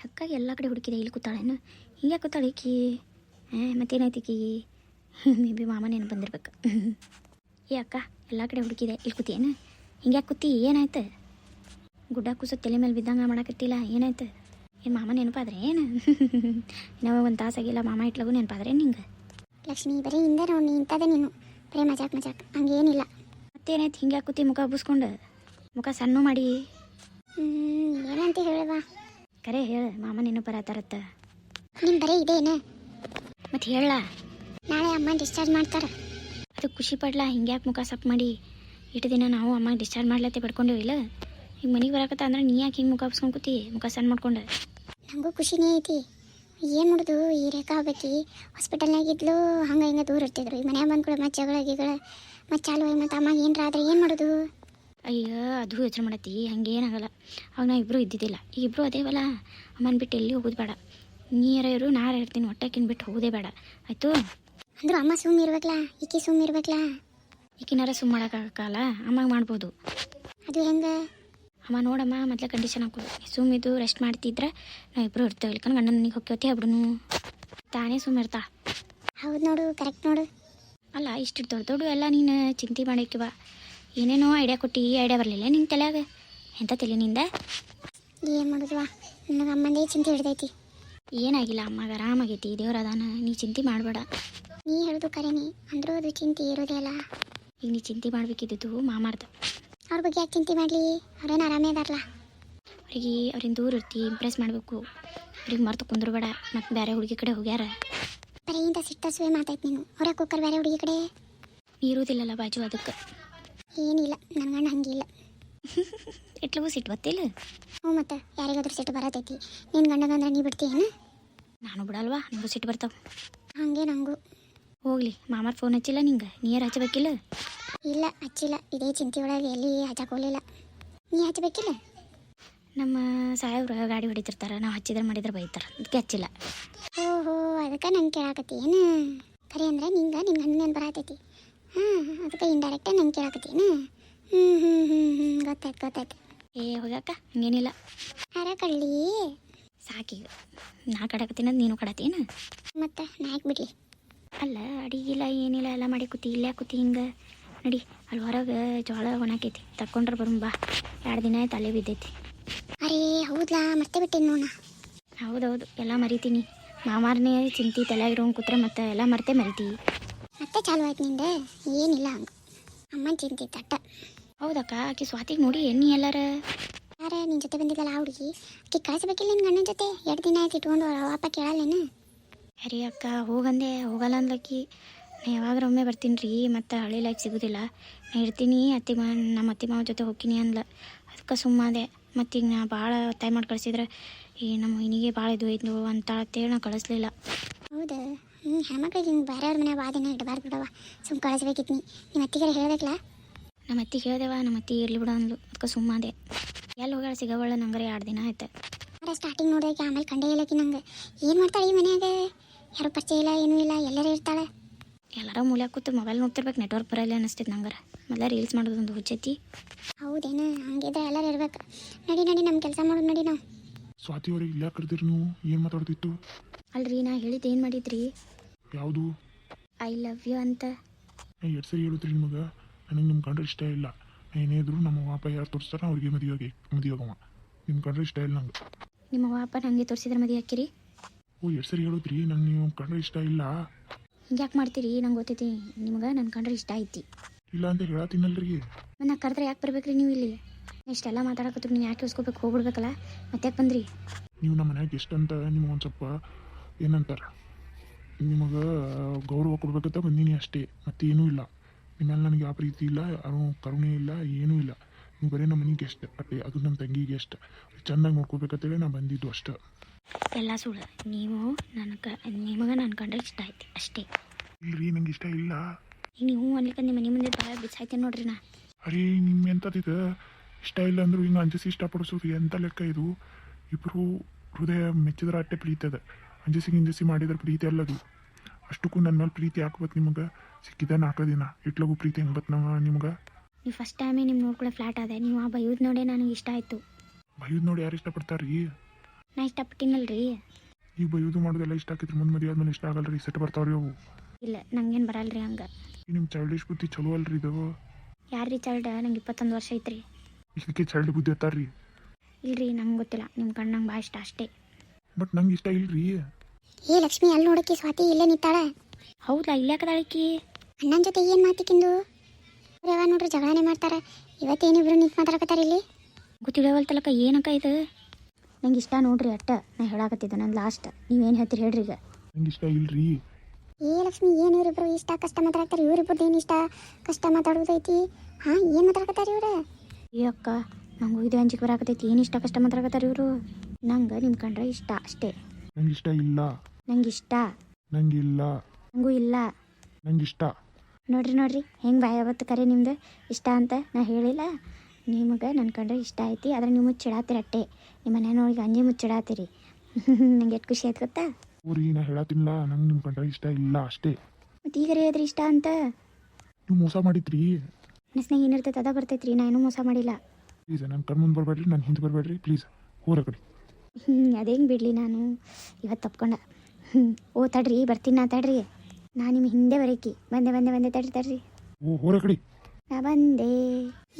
ಅಕ್ಕ ಎಲ್ಲ ಕಡೆ ಹುಡುಕಿದೆ, ಇಲ್ಲಿ ಕೂತಾಳೇನು? ಹಿಂಗೆ ಕೂತಾಳೆ ಈಕಿ. ಮತ್ತೇನಾಯ್ತು ಈಕಿ? ಮೇ ಬಿ ಮಾಮನೇನು ಬಂದಿರ್ಬೇಕು. ಏ ಅಕ್ಕ, ಎಲ್ಲ ಕಡೆ ಹುಡುಕಿದೆ, ಇಲ್ಲಿ ಕೂತಿಯೇನು? ಹಿಂಗೆ ಕೂತಿ, ಏನಾಯ್ತು? ಗುಡ್ಡ ಕೂಸು ತಲೆ ಮೇಲೆ ಬಿದ್ದಂಗೆ ಮಾಡಕತ್ತಿಲ್ಲ, ಏನಾಯ್ತು? ಏನು ಮಾಮ ನೆನಪಾದ್ರೆ ಏನು? ನಾವು ಒಂದು ತಾಸಾಗಿಲ್ಲ ಮಾಮ ಇಟ್ಲಾಗೂ ನೆನಪಾದ್ರೆ ನಿಂಗೆ? ಲಕ್ಷ್ಮಿ, ಬರೀ ಹಿಂದೆ ನೋಡಿ ಇಂಥದ್ದೇ ನೀನು, ಬರೀ ಮಜಾಕ್ ಹಂಗೇನಿಲ್ಲ. ಮತ್ತೇನಾಯ್ತು ಹಿಂಗೆ ಕೂತಿ ಮುಖ ಹಬ್ಬಿಸ್ಕೊಂಡು? ಮುಖ ಸಣ್ಣ ಮಾಡಿ ಏನಂತ ಹೇಳುವ? ಕರೆ ಹೇಳು, ಮಾಮ ನೆನಪು ಬರತ್ತಾರತ್ತ. ನಿಮ್ ಬರೀ ಇದೇನ? ಮತ್ತೆ ಹೇಳ. ನಾಳೆ ಅಮ್ಮ ಡಿಸ್ಚಾರ್ಜ್ ಮಾಡ್ತಾರೆ. ಅದು ಖುಷಿ ಪಡ್ಲಾ, ಹಿಂಗ್ಯಾಕೆ ಮುಖ ಸಪ್ ಮಾಡಿ? ಇಟ್ಟು ದಿನ ನಾವು ಅಮ್ಮ ಡಿಸ್ಚಾರ್ಜ್ ಮಾಡ್ಲತ್ತೆ ಪಡ್ಕೊಂಡೇವಿಲ್ಲ, ಈಗ ಮನೆಗೆ ಬರಕತ್ತ ಅಂದ್ರೆ ನೀ ಯಾಕೆ ಹಿಂಗೆ ಮುಖ ಹಬ್ಸ್ಕೊಂಡು ಕೂತಿ, ಮುಖ ಸಣ್ಣ ಮಾಡ್ಕೊಂಡು? ನನಗೂ ಖುಷಿನೇ ಐತಿ. ಏನು ಮಾಡೋದು, ಈ ರೇಖಾ ಹೋಗ್ಬೇಕಿ ಹಾಸ್ಪಿಟಲ್ನಾಗಿದ್ಲು, ಹಂಗೆ ಹಿಂಗೆ ದೂರ ಇರ್ತಿದ್ರು. ಈಗ ಮನ್ಯಾಗ ಬಂದ್ಕೊಳ ಮತ್ತೆ ಜಗಳ ಗಿಗಳ ಮತ್ತೆ ಚಾಲು ಮತ್ತು ಅಮ್ಮಗೆ ಏನರ ಆದ್ರೆ ಏನು ಮಾಡೋದು? ಅಯ್ಯೋ, ಅದು ಯೋಚನೆ ಮಾಡತ್ತಿ, ಹಂಗೇನಾಗಲ್ಲ. ಅವಾಗ ನಾವು ಇಬ್ಬರು ಇದ್ದಿದ್ದಿಲ್ಲ, ಈಗ ಇಬ್ಬರು ಅದೇವಲ್ಲ. ಅಮ್ಮನ ಬಿಟ್ಟು ಎಲ್ಲಿ ಹೋಗೋದು ಬೇಡ, ನೀರ ಇರು ನಾರ ಇರ್ತೀನಿ, ಹೊಟ್ಟೆಕಿನ್ ಬಿಟ್ಟು ಹೋಗೋದೇ ಬೇಡ, ಆಯಿತು? ಅಂದ್ರು ಅಮ್ಮ ಸುಮ್ಮ ಇರ್ಬೇಕಲ್ಲ, ಈಕಿ ಸುಮ್ಮ ಇರ್ಬೇಕಲ್ಲ. ಈಕಿನಾರ ಸುಮ್ಮ ಮಾಡೋಕ್ಕಾಗಲ್ಲ, ಅಮ್ಮಗೆ ಮಾಡ್ಬೋದು. ಅದು ಹೆಂಗೆ? ಅಮ್ಮ ನೋಡಮ್ಮ, ಮೊದಲೇ ಕಂಡೀಷನ್ ಹಾಕೋದು, ಸುಮ್ಮಿದ್ದು ರೆಸ್ಟ್ ಮಾಡ್ತಿದ್ರೆ ನಾವು ಇಬ್ಬರು ಇರ್ತೇವೆ. ಇಲ್ಕಂದ್ರೆ ಗಂಡನ ಮನೆಗೆ ಹೋಗ್ತೇವತ್ತೆ ಬಿಡುನು, ತಾನೇ ಸುಮ್ಮ ಇರ್ತಾ. ಹೌದು ನೋಡು, ಕರೆಕ್ಟ್ ನೋಡು. ಅಲ್ಲ, ಇಷ್ಟು ದೊಡ್ಡ ಎಲ್ಲ ನೀನು ಚಿಂತೆ ಮಾಡಕ್ಕಿವ, ಏನೇನೋ ಐಡಿಯಾ ಕೊಟ್ಟು ಈ ಐಡಿಯಾ ಬರಲಿಲ್ಲ ನಿಂಗೆ ತಲೆಯಾಗ? ಎಂಥ ತಲೆ ನಿಂದ? ಏನು ಮಾಡೋದುವಾ, ನನಗೆ ಅಮ್ಮಂದೇ ಚಿಂತೆ ಹಿಡ್ದೈತಿ. ಏನಾಗಿಲ್ಲ, ಅಮ್ಮಗೆ ಆರಾಮಾಗೈತಿ, ದೇವ್ರದಾನ, ನೀ ಚಿಂತೆ ಮಾಡಬೇಡ. ನೀ ಹೇಳೋದು ಕರೆನಿ, ಅಂದರೂ ಅದು ಚಿಂತೆ ಇರೋದೇ ಅಲ್ಲ. ಈಗ ನೀ ಚಿಂತೆ ಮಾಡಬೇಕಿದ್ದು ಮಾಮಾರ್ದು. ಅವ್ರ ಬಗ್ಗೆ ಯಾಕೆ ಚಿಂತೆ ಮಾಡಲಿ, ಅವ್ರೇನು ಆರಾಮೇ ಅದಾರಲ್ಲ. ಅವ್ರಿಂದ ದೂರ ಇರ್ತಿ, ಇಂಪ್ರೆಸ್ ಮಾಡಬೇಕು, ಅವ್ರಿಗೆ ಮರ್ತು ಕುಂದ್ರಬೇಡ. ಮತ್ತು ಬೇರೆ ಹುಡುಗಿ ಕಡೆ ಹೋಗ್ಯಾರ. ಬರೀ ಇಂಥ ಸಿಟ್ಟಸುವೆ ಮಾತಾಯ್ತು ನೀನು. ಅವ್ರ ಕುಕ್ಕರ್ ಬೇರೆ ಹುಡುಗಿ ಕಡೆ ಇರೋದಿಲ್ಲಲ್ಲ ಬಾಜು, ಅದಕ್ಕೆ. ಏನಿಲ್ಲ, ನನ್ನ ಗಂಡ ಹಂಗಿಲ್ಲ. ಇಟ್ಲಗೂ ಸಿಟ್ಟು ಬತ್ತಿಲ್ಲ? ಹ್ಞೂ, ಮತ್ತೆ ಯಾರಿಗಾದ್ರೂ ಸಿಟ್ಟು ಬರತೈತಿ. ನಿನ್ನ ಗಂಡಗಂದ್ರೆ ನೀ ಬಿಡ್ತೀಯೇನು? ನಾನು ಬಿಡಲ್ವಾ, ನನಗೂ ಸಿಟ್ಟು ಬರ್ತಾವೆ. ಹಾಗೆ ನಂಗೂ. ಹೋಗ್ಲಿ, ಮಾಮಾರ್ ಫೋನ್ ಹಚ್ಚಿಲ್ಲ ನಿಂಗೆ? ನೀರು ಹಚ್ಚಬೇಕಿಲ್ಲ? ಇಲ್ಲ, ಹಚ್ಚಿಲ್ಲ. ಇದೇ ಚಿಂತೆ ಒಳಗೆ ಎಲ್ಲಿ ಹಚ್ಚಕೋಲಿಲ್ಲ. ನೀ ಹಚ್ಚಬೇಕಿಲ್ಲ? ನಮ್ಮ ಸಾಯವ್ರು ಗಾಡಿ ಹೊಡಿತಿರ್ತಾರೆ, ನಾವು ಹಚ್ಚಿದ್ರೆ ಮಾಡಿದ್ರೆ ಬೈತಾರೆ, ಅದಕ್ಕೆ ಹಚ್ಚಿಲ್ಲ. ಓಹೋ, ಅದಕ್ಕೆ ನಂಗೆ ಕೇಳಾಕತ್ತಿ ಏನು? ಕರೆ ಅಂದ್ರೆ ನಿಂಗೆ ನಿನ್ನ ಗಂಡ ನೆನ್ ಬರತೈತಿ. ಹಾಂ, ಅದಕ್ಕೆ ಇಂಡೈರೆಕ್ಟಾಗಿ ನಂಗೆ ಕೇಳಾಕತ್ತೀನು. ಗೊತ್ತಾಯ್ತು. ಏ ಹೋಗ್ಯಾಕ, ಹಂಗೇನಿಲ್ಲ. ಯಾರ ಕಳ್ಳಿ? ಸಾಕೀಗ, ನಾ ಕಡಕತ್ತೀನಿ ನೀನು ಕಡತೀನ? ಮತ್ತೆ ನಾ ಯಾಕೆ ಬಿಡ್ಲಿ? ಅಲ್ಲ, ಅಡಿಗಿಲ್ಲ ಏನಿಲ್ಲ, ಎಲ್ಲ ಮಾಡಿ ಕೂತಿ, ಇಲ್ಲೇ ಕೂತಿ ಹಿಂಗೆ ನಡಿ. ಅಲ್ಲಿ ಹೊರಗೆ ಜೋಳ ಒಣಕೈತಿ, ತಕ್ಕೊಂಡ್ರೆ ಬಾ. 2 ದಿನ ಆಯ್ತು ಅಲ್ಲೇ ಬಿದ್ದೈತಿ. ಅರೇ ಹೌದಾ, ಮರ್ತೇ ಬಿಟ್ಟೇನು ನೋಣ. ಹೌದೌದು, ಎಲ್ಲ ಮರಿತೀನಿ. ಮಾಮಾರನೇ ಚಿಂತೆ ತಲೆಯಾಗಿರೋಂಗೆ ಕೂತ್ರೆ ಮತ್ತೆ ಎಲ್ಲ ಮರಿತಿ. ಮತ್ತೆ ಚಾಲು ಆಯ್ತು ನಿಂದೆ? ಏನಿಲ್ಲ ಹಂಗೆ, ಅಮ್ಮನ ಚಿಂತೆ ತಟ್ಟ. ಹೌದಕ್ಕ, ಆಕೆ ಸ್ವಾತಿಗೆ ನೋಡಿ ಎಣ್ಣಿ ಎಲ್ಲಾರ? ಯಾರ ನಿನ್ನ ಜೊತೆ ಬಂದಿದ್ದಲ್ಲ ಆ ಹುಡುಗಿ, ಆಕೆ ಕಳಿಸ್ಬೇಕಿಲ್ಲ ನಿನ್ನ ಗಂಡನ ಜೊತೆ? 2 ದಿನ ಆಯ್ತು ಇಟ್ಕೊಂಡು ಅಪ್ಪ ಕೇಳಲ್ಲೇನು? ಅರಿ ಅಕ್ಕ, ಹೋಗಂದೆ, ಹೋಗಲ್ಲ ಅಂದ್ಲಕ್ಕಿ. ನಾ ಯಾವಾಗ್ರ ಒಮ್ಮೆ ಬರ್ತೀನಿ ರೀ, ಮತ್ತು ಹಳ್ಳಿ ಲೈಫ್ ಸಿಗೋದಿಲ್ಲ, ನಾ ಇರ್ತೀನಿ, ನಮ್ಮ ಅತ್ತಿ ಮಾವ ಜೊತೆ ಹೋಗ್ತೀನಿ ಅಂದ್ಲ. ಅದಕ್ಕೆ ಸುಮ್ಮದೆ. ಮತ್ತೀಗ ನಾ ಭಾಳ ಒತ್ತಾಯ ಮಾಡಿ ಕಳಿಸಿದ್ರೆ ಈ ನಮ್ಮ ಮನೆಗೆ ಭಾಳ ಇದು ಐದು ಅಂತ ಅಂತೇಳಿ ನಾ ಕಳಿಸ್ಲಿಲ್ಲ. ಹೌದಾ? ಹೆಣ್ಮಕ್ಳಿಗೆ ಹಿಂಗೆ ಬೇರೆಯವ್ರ ಮನೆ ವಾದಿನ ಇಡಬಾರ್ದು ಬಿಡವ, ಸುಮ್ಮ ಕಳಿಸ್ಬೇಕಿತ್ತು. ನಿಮ್ಮ ಅತ್ತಿಗಾರ ಹೇಳ್ಬೇಕಲ್ಲ? ನಮ್ಮ ಅತ್ತಿಗೆ ಹೇಳ್ದೇವ, ನಮ್ಮ ಅತ್ತಿ ಇರ್ಲಿ ಬಿಡು ಅಂದ್ಲು, ಅದಕ್ಕೆ ಸುಮ್ಮದೆ. ಎಲ್ಲಿ ಹೋಗ್ಯಾಳ ಸಿಗವಳ, ನಂಗರೆ 2 ದಿನ ಆಯ್ತು. ಅರೆ ಸ್ಟಾರ್ಟಿಂಗ್ ನೋಡೋಕೆ, ಆಮೇಲೆ ಕಂಡೇ ಇಲ್ಲಕಿ ನಂಗೆ. ಏನು ಮಾಡ್ತಾಳೆ ಈ ಮನ್ಯಾಗ? ಯಾರು ಪರಿಚಯ ಇಲ್ಲ, ಏನೂ ಇಲ್ಲ, ಎಲ್ಲರೂ ಇರ್ತಾಳೆ. ಎಲ್ಲರೂ ಮೂಲ್ಯಾಗ ಕೂತು ಮೊಬೈಲ್ ನೋಡ್ತಿರ್ಬೇಕು, ನೆಟ್ವರ್ಕ್ ಬರಲ್ಲ ಅನ್ನಿಸ್ತೈತೆ ನಂಗಾರ. ಮೊದಲ ರೀಲ್ಸ್ ಮಾಡೋದೊಂದು ಹುಚ್ಚೈತಿ. ಹೌದೇನು? ಹಂಗಿದ್ರೆ ಎಲ್ಲರೂ ಇರ್ಬೇಕು. ನಡಿ ನಮ್ಮ ಕೆಲಸ ಮಾಡೋದು, ನಡಿ ನಾವು. ಸ್ವಾತಿ ಅವ್ರಿಗೆ ಇಲ್ಲ ಕರೆದಿರಿ, ನೀವು ಏನು ಮಾತಾಡ್ತಿತ್ತು? ಅಲ್ರಿ, ನಾ ಹೇಳಿದ್ದು ಏನು ಮಾಡಿದ್ರಿ? ಯಾವುದು? ಐ ಲವ್ ಯು ಅಂತ. ಎರಡು ಸರಿ ಹೇಳಿದ್ರಿ ನಿಮಗೆ, ನನಗೆ ನಿಮ್ಮ ಕಂಡ್ರೆ ಇಷ್ಟ ಇಲ್ಲ. ಏನೇದ್ರು ನಮ್ಮ ವಾಪ ಯಾರು ತೋರಿಸ್ತಾರ ಅವ್ರಿಗೆ ಮದುವೆಗವ. ನಿಮ್ಮ ಕಂಡ್ರೆ ಇಷ್ಟ ಇಲ್ಲ ನಂಗೆ. ನಿಮ್ಮ ವಾಪ ನನಗೆ ತೋರಿಸಿದ್ರೆ ಮದುವೆ ಹಾಕಿರಿ? ಓ, 2 ಸರಿ ಹೇಳಿದ್ರಿ, ನಂಗೆ ನೀವು ಕಂಡ್ರೆ ಇಷ್ಟ ಇಲ್ಲ. ಹಿಂಗ್ಯಾಕೆ ಮಾಡ್ತೀರಿ? ನಂಗೆ ಗೊತ್ತೈತಿ ನಿಮ್ಗೆ ನನ್ನ ಕಂಡ್ರೆ ಇಷ್ಟ ಐತಿ. ಇಲ್ಲ ಅಂತ ಹೇಳತ್ತೀನಲ್ರಿ. ನಾ ಕರೆದ್ರೆ ಯಾಕೆ ಬರ್ಬೇಕ್ರಿ ನೀವು ಇಲ್ಲಿ? ಇಷ್ಟೆಲ್ಲ ಮಾತಾಡಕತ್ರು, ನೀವು ಯಾಕೆ ಉಸ್ಕೋಬೇಕು, ಹೋಗ್ಬಿಡ್ಬೇಕಲ್ಲ, ಮತ್ತೆ ಯಾಕೆ ಬಂದ್ರಿ? ನೀವು ನಮ್ಮ ಮನ್ಯಾಗ ಎಷ್ಟಂತ ನಿಮಗೆ ಒಂದು ಸ್ವಲ್ಪ ಏನಂತಾರೆ, ನಿಮಗೆ ಗೌರವ ಕೊಡ್ಬೇಕಂತ ಬಂದೀನಿ ಅಷ್ಟೇ, ಮತ್ತೇನೂ ಇಲ್ಲ. ನಿಮ್ಮೇಲೆ ನನಗೆ ಯಾವ ಪ್ರೀತಿ ಇಲ್ಲ, ಯಾರು ಕರುಣೆ ಇಲ್ಲ, ಏನೂ ಇಲ್ಲ. ನೀವು ಬರೀ ನಮ್ಮ ಮನೆಗೆ ಎಷ್ಟು ಅಟ್ಟೆ, ಅದು ನಮ್ಮ ತಂಗಿಗೆ ಎಷ್ಟು ಚೆಂದಾಗಿ ನೋಡ್ಕೋಬೇಕಂತೇಳಿ ನಾ ಬಂದಿದ್ದು ಅಷ್ಟೇ. ಎಲ್ಲ ಸುಳ್ಳು. ನಿಮಗೆ ನನ್ನ ಕಂಡ್ರೆ ಇಷ್ಟ ಐತಿ ಅಷ್ಟೇ. ಇಲ್ರಿ, ನಂಗೆ ಇಷ್ಟ ಇಲ್ಲ. ಈಗ ನೀವು ಅನ್ಲಿಕ್ಕೆ ನಿಮ್ಮ ಮನೆ ಮುಂದೆ ಭಾಳ ಬಿಸಾಯ್ತೇನೆ ನೋಡ್ರಿ ನಾ. ಅರೇ, ನಿಮ್ಮ ಎಂಥದಿದೆ? ಇಷ್ಟ ಇಲ್ಲ ಅಂದರೂ ಹಿಂಗೆ ಅಂಜಿಸಿ ಇಷ್ಟಪಡಿಸೋದು ಎಂಥ ಲೆಕ್ಕ ಇದು? ಇಬ್ಬರು ಹೃದಯ ಮೆಚ್ಚಿದ್ರೆ ಅಟ್ಟೆ ಪ್ರೀತಿ ಅಂಜಿಸಿ ಮಾಡಿದ್ರೆ ಪ್ರೀತಿ ಅಲ್ಲದು. ಅಷ್ಟಕ್ಕೂ ನನ್ನ ಮೇಲೆ ಪ್ರೀತಿ ಹಾಕ್ಬೇಕು ನಿಮಗೆ. ಸಿಕ್ಕಿದ 4 ದಿನ ಇಟ್ಲಗೂ ಪ್ರೀತಿ ಹೆಂಗೆ ಬತ್ತು ನಿಮ್ಗೆ? ನೀವು ಫಸ್ಟ್ ಟೈಮೇ ನಿಮ್ಮ ನೋಡ್ಕೊಳ್ಳೋ ಫ್ಲಾಟ್ ಅದೇ, ನೀವು ಆ ಬೈಯೋದು ನೋಡೇ ನನಗೆ ಇಷ್ಟ ಆಯಿತು. ಬೈಯೋದು ನೋಡಿ ಯಾರು ಇಷ್ಟಪಡ್ತಾರೆ ರೀ? ನಾ ಇಷ್ಟಪಟ್ಟಿನಲ್ರಿ. ಈಗ ಬೈಯೋದು ಮಾಡೋದೆಲ್ಲ ಇಷ್ಟ ಆಕೈತ್ರಿ, ಮುಂದೆ ಮದುವೆ ಆದ್ಮೇಲೆ ಇಷ್ಟ ಆಗಲ್ರಿ, ಸೆಟ್ ಬರ್ತಾವ್ರಿ ಅವು. ಇಲ್ಲ ನಂಗೇನು ಬರಲ್ರಿ ಹಂಗೆ. ನಿಮ್ಮ ಚೈಲ್ಡಿಶ್ ಬುದ್ಧಿ ಚಲೋ ಅಲ್ರಿ ಇದು. ಯಾರ್ರಿ ಚೈಲ್ಡ್? ನಂಗೆ 21 ವರ್ಷ ಐತ್ರಿ. ಇದಕ್ಕೆ ಚೈಲ್ಡ್ ಬುದ್ಧಿ ಅತ್ತಾರ್ರಿ. ಇಲ್ರಿ ನಂಗೆ ಗೊತ್ತಿಲ್ಲ, ನಿಮ್ಮ ಕಣ್ಣು ನಂಗೆ ಭಾಳ ಇಷ್ಟ ಅಷ್ಟೇ. ಬಟ್ ನಂಗೆ ಇಷ್ಟ ಇಲ್ರಿ. ಏ ಲಕ್ಷ್ಮಿ, ಅಲ್ಲಿ ನೋಡಕ್ಕೆ ಸ್ವಾತಿ ಇಲ್ಲೇ ನಿಂತಾಳೆ. ಹೌದಾ? ಇಲ್ಲಾಕದಾಳಿಕಿ ಅಣ್ಣನ ಜೊತೆ ಏನು ಮಾತಿಕ್ಕಿಂದು? ಅವ್ರು ಯಾವಾಗ ನೋಡ್ರಿ ಜಗಳನೇ ಮಾಡ್ತಾರೆ. ಇವತ್ತೇನಿಬ್ರು ನಿಂತು ಮಾತಾಡಕತ್ತಾರ ಇಲ್ಲಿ. ಗೊತ್ತಿಡವಲ್ತಲಕ್ಕ ಏನಕ್ಕ ಇದು? ನಂಗೆ ಇಷ್ಟ ನೋಡ್ರಿ ಅಟ್ಟ. ನಾ ಹೇಳಾಕತ್ತಿದ್ದೆ ನನ್ನ ಲಾಸ್ಟ್. ನೀವೇನು ಹೇಳ್ತೀರಿ ಹೇಳ್ರಿ ಈಗ. ನಂಗೆ ಇಷ್ಟ ಇಲ್ರಿ. ಏ ಲಕ್ಷ್ಮಿ, ಏನು ಇವರಿಬ್ರು ಇಷ್ಟ ಕಷ್ಟ ಮಾತಾಡ್ತಾರೆ? ಇವರಿಬ್ರದ್ದು ಏನು ಇಷ್ಟ ಕಷ್ಟ ಮಾತಾಡೋದೈತಿ? ಹಾಂ, ಏನು ಮಾತಾಡಕತ್ತಾರೆ ಇವ್ರು? ಏ ಅಕ್ಕ, ನಂಗೂ ಇದು ಅಂಜಿಕೆ ಬರಾಕತ್ತೈತಿ. ಏನು ಇಷ್ಟ ಕಷ್ಟ ಮಾತಾಡಕತ್ತಾರ ಇವರು? ನಂಗೆ ನಿಮ್ಮ ಕಂಡ್ರೆ ಇಷ್ಟ ಅಷ್ಟೇ. ನಂಗೆ ಇಷ್ಟ ಇಲ್ಲ. ನಂಗೆ ಇಷ್ಟ. ನಂಗಿಲ್ಲ. ನಂಗೂ ಇಲ್ಲ. ನಂಗೆ ಇಷ್ಟ. ನೋಡ್ರಿ ಹೆಂಗೆ ಬಾಯ ಅವತ್ತು ಕರೆ ನಿಮ್ದು ಇಷ್ಟ ಅಂತ ನಾ ಹೇಳಿಲ್ಲ. ನಿಮಗೆ ನನ್ನ ಕಂಡ್ರೆ ಇಷ್ಟ ಐತಿ, ಆದರೆ ನೀವು ಮುಚ್ಚಿಡಾತೀರಿ ಅಟ್ಟೆ. ನಿಮ್ಮ ಮನೆಯವ್ರಿಗೆ ಅಂಜಿ ಮುಚ್ಚಿಡಾತೀರಿ. ನಂಗೆ ಎಷ್ಟು ಖುಷಿ ಆಯ್ತು ಗೊತ್ತಾ? ಊರಿ ನಾ ಹೇಳತ್ತಿಲ್ಲ, ನಂಗೆ ನಿಮ್ಮ ಕಂಡ್ರೆ ಇಷ್ಟ ಇಲ್ಲ ಅಷ್ಟೇ. ಮತ್ತು ಈಗ ಹೇಳಿದ್ರಿ ಇಷ್ಟ ಅಂತ. ನೀವು ಮೋಸ ಮಾಡಿದ್ರಿ. ಮನಸ್ನಾಗ ಏನಿರ್ತೈತೆ ಅದ ಬರ್ತೈತ್ರಿ. ನಾ ಏನೂ ಮೋಸ ಮಾಡಿಲ್ಲ. ಪ್ಲೀಸ್ ನನ್ನ ಕಣ್ಣು ಮುಂದೆ ಬರಬೇಡ್ರಿ, ನನ್ನ ಹಿಂದೆ ಬರಬೇಡ್ರಿ ಪ್ಲೀಸ್. ಹೋರ ಕಡೆ. ಅದೇ ಹೆಂಗೆ ಬಿಡಲಿ ನಾನು ಇವತ್ತು ತಪ್ಕೊಂಡ. ಓ ತಡ್ರಿ, ಬರ್ತೀನಿ ನಾ. ತಡ್ರಿ, ನಾ ನಿಮ್ಮ ಹಿಂದೆ ಬರೀಕಿ. ಬಂದೆ ತಡ್ರಿ. ಓ ಹೋರ ಕಡೆ. ನಾ ಬಂದೆ.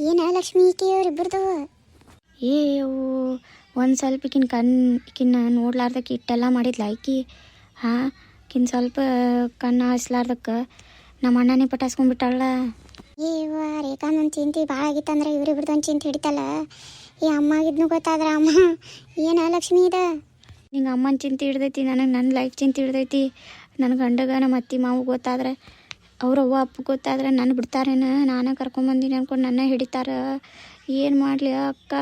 ಏನ ಲಕ್ಷ್ಮಿ, ಈಕೆ ಇವರಿಬ್ರದು? ಏ ಒಂದು ಸ್ವಲ್ಪ ಈಕಿನ್ನ ನೋಡ್ಲಾರ್ದಕ್ಕೆ ಇಟ್ಟೆಲ್ಲ ಮಾಡಿದ್ಲ ಈಕಿ. ಹಾಂ, ಸ್ವಲ್ಪ ಕಣ್ಣು ಹಾಸ್ಲಾರ್ದಕ್ಕೆ ನಮ್ಮ ಅಣ್ಣನೇ ಪಟಾಸ್ಕೊಂಡ್ಬಿಟ್ಟಾಳ. ಏವ ರೇಖಾಂದೊಂದು ಚಿಂತೆ ಭಾಳ ಆಗಿತ್ತಂದ್ರೆ ಇವರಿಬ್ರದ್ದು ಒಂದು ಚಿಂತೆ ಹಿಡಿತಲ್ಲ. ಈ ಅಮ್ಮ ಆಗಿದ್ನು ಗೊತ್ತಾದ್ರೆ ಅಮ್ಮ ಏನ ಲಕ್ಷ್ಮಿ ಇದೆ? ನಿಂಗೆ ಅಮ್ಮನ ಚಿಂತೆ ಹಿಡ್ದೈತಿ, ನನಗೆ ನನ್ನ ಲೈಫ್ ಚಿಂತೆ ಹಿಡ್ದೈತಿ. ನನ್ನ ಗಂಡಗ ನಮ್ಮ ಅತ್ತಿ ಮಾವು ಗೊತ್ತಾದ್ರೆ, ಅವ್ರ ಅವ್ವ ಅಪ್ಪ ಗೊತ್ತಾದ್ರೆ ನನ್ನ ಬಿಡ್ತಾರೇನ? ನಾನೇ ಕರ್ಕೊಂಬಂದಿನಿ ಅನ್ಕೊಂಡು ನನ್ನ ಹಿಡಿತಾರ. ಏನು ಮಾಡಲಿ ಅಕ್ಕ?